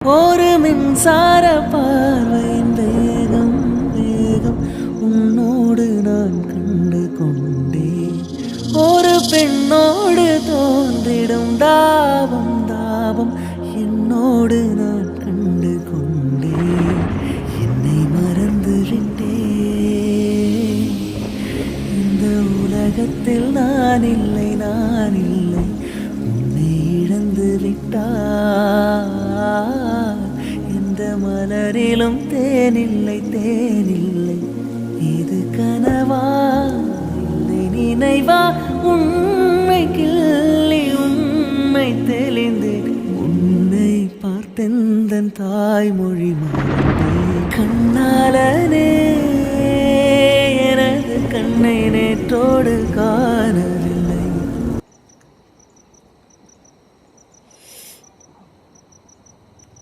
ஒரு மின்சார பார்வையின் வேகம் வேகம் உன்னோடு நான் கண்டு கொண்டேன். ஒரு பெண்ணோடு தோன்றிடும் தாபம் தாபம் என்னோடு நான் கண்டு கொண்டேன். என்னை மறந்து விட்டேன். இந்த உலகத்தில் நான் இல்லை நான் இல்லை. உன்னை இழந்து விட்டார். எந்த மலரிலும் தேனில்லை தேனில்லை. இது கனவா இல்லை நினைவா? உண்மை கிள்ளி உண்மை தெளிந்தேன். உன்னை பார்த்தெந்தன் தாய்மொழி மறந்தேன். கண்ணாலனே எனது கண்ணை நேற்றோடு காண